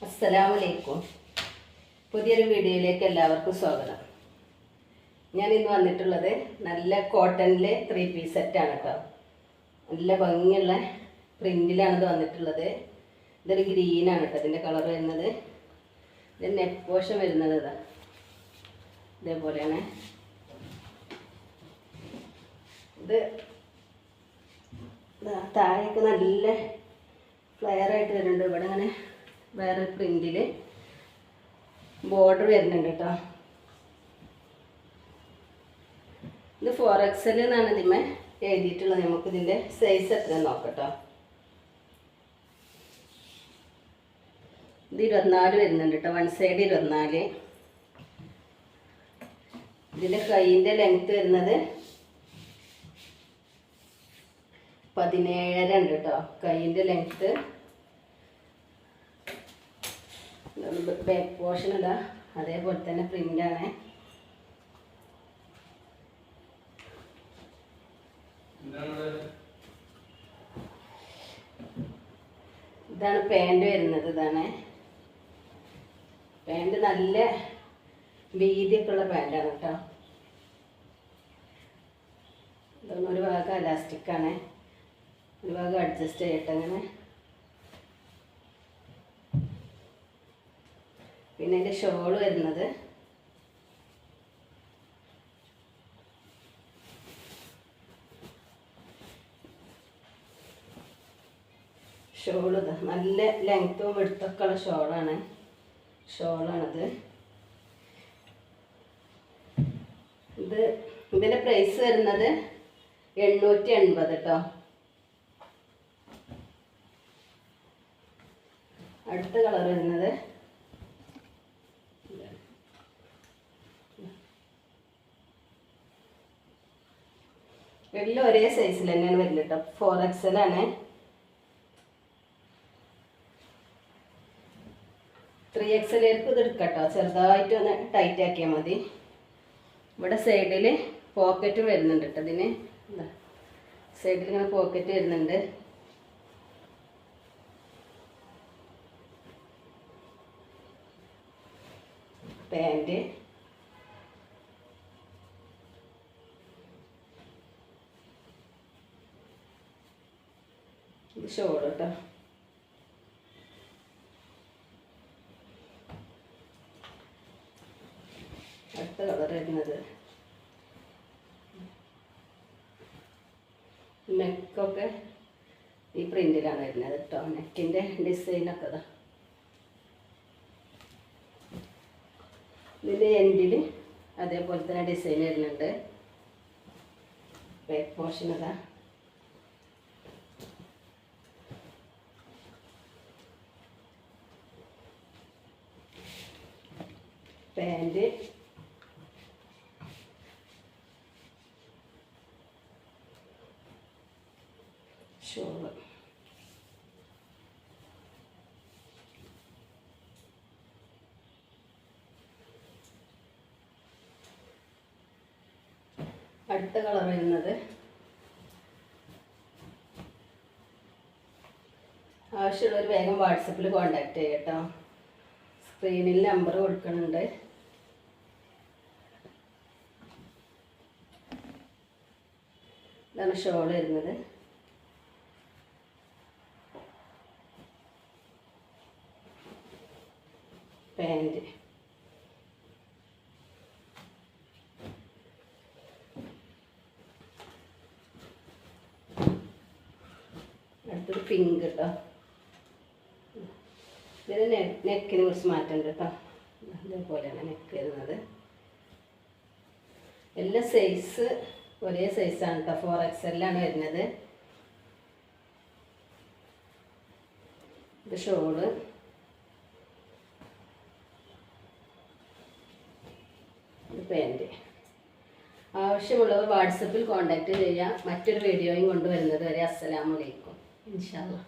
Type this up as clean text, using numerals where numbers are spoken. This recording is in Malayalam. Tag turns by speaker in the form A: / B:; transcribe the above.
A: അസ്സലാമലൈക്കും. പുതിയൊരു വീഡിയോയിലേക്ക് എല്ലാവർക്കും സ്വാഗതം. ഞാൻ ഇന്ന് വന്നിട്ടുള്ളത് നല്ല കോട്ടണിലെ 3 പീസ് സെറ്റാണ് കേട്ടോ. നല്ല ഭംഗിയുള്ള പ്രിന്റിലാണ് ഇത് വന്നിട്ടുള്ളത്. ഇതൊരു ഗ്രീനാണ് കേട്ടോ ഇതിൻ്റെ കളർ വരുന്നത്. ഇതിൻ്റെ നെക്ക് പോർഷൻ വരുന്നത് ഇതാ ഇതേപോലെയാണ്. ഇത് താഴേക്ക് നല്ല ഫ്ലെയർ ആയിട്ട് വരുന്നുണ്ട്. ഇവിടെ അങ്ങനെ വേറെ പ്രിന്റിൽ ബോർഡർ വരുന്നുണ്ട് കേട്ടോ. ഇത് 4XL എന്നാണ് ഇതിന്മേ എഴുതിയിട്ടുള്ളത്. നമുക്ക് ഇതിൻ്റെ സൈസ് എത്ര നോക്കട്ടോ. ഇത് 24 വരുന്നുണ്ട് കേട്ടോ. One side 24. ഇതിൻ്റെ കൈയിൻ്റെ ലെങ്ത്ത് വരുന്നത് 17 ഉണ്ട് കേട്ടോ. കൈയിൻ്റെ ലെങ്ത്ത്. ബാക്ക് പോർഷൻ ഇതാ അതേപോലെ തന്നെ പ്രിൻ്റാണ്. ഇതാണ് പാൻറ് വരുന്നത്. ഇതാണ് പാൻറ്. നല്ല വീതിയൊക്കെ ഉള്ള പാൻറ്റാണ് കേട്ടോ. ഇതൊന്നും ഒരു ഭാഗം അലാസ്റ്റിക്കാണ്, ഒരു ഭാഗം അഡ്ജസ്റ്റ് ചെയ്യട്ടെ അങ്ങനെ. പിന്നെ അതിൻ്റെ ഷോള് വരുന്നത് നല്ല ലെങ്ത്തും വെടുത്തൊക്കെ ഉള്ള ഷോളാണത്. ഇതിൻ്റെ പ്രൈസ് വരുന്നത് 880 കേട്ടോ. അടുത്ത കളർ വരുന്നത് എല്ലാം ഒരേ സൈസിൽ തന്നെയാണ് വരുന്നത് കേട്ടോ. 4XL ആണ്. 3XLക്ക് ഇത് എടുക്കാം കേട്ടോ. ചെറുതായിട്ട് ഒന്ന് ടൈറ്റ് ആക്കിയാൽ മതി. ഇവിടെ സൈഡിൽ പോക്കറ്റ് വരുന്നുണ്ട് കേട്ടോ. ഇതിന് സൈഡിൽ ഇങ്ങനെ പോക്കറ്റ് വരുന്നുണ്ട്. പാൻറ്. ഇത് ഷോൾ കേട്ടോ. അടുത്ത കളർ വരുന്നത് നെക്കൊക്കെ ഈ പ്രിന്റിലാണ് വരുന്നത് കേട്ടോ. നെക്കിൻ്റെ ഡിസൈനൊക്കെ അതാ. ഇതിൻ്റെ എൻഡിൽ അതേപോലെ തന്നെ ഡിസൈൻ വരുന്നുണ്ട്. ബാക്ക് പോർഷൻ അതാ. പാൻറ്. ഷോള്. അടുത്ത കളർ വരുന്നത് ആവശ്യമുള്ളവർ വേഗം വാട്സപ്പിൽ കോണ്ടാക്ട് ചെയ്യുക കേട്ടോ. സ്ക്രീനിൽ നമ്പർ കൊടുക്കുന്നുണ്ട്. ഇതാണ് ഷോൾ വരുന്നത്. പാൻറ്. അടുത്തൊരു പിങ്ക് കേട്ടോ. ഇതിന് നെക്കിന് കുറച്ച് മാറ്റമുണ്ട് കേട്ടോ. ഇതേപോലെയാണ് നെക്ക് വരുന്നത്. എല്ലാ സൈസ് ഒരേ സൈസാണ് കേട്ടോ. 4XL ആണ് വരുന്നത്. ഇത് ഷോള്. ഇത് പാൻറ്. ആവശ്യമുള്ളവർ വാട്സപ്പിൽ കോണ്ടാക്ട് ചെയ്യുക. മറ്റൊരു വീഡിയോയും കൊണ്ടുവരുന്നത് വരെ അസ്സലാമു അലൈക്കും. ഇൻഷാ അല്ലാഹ്.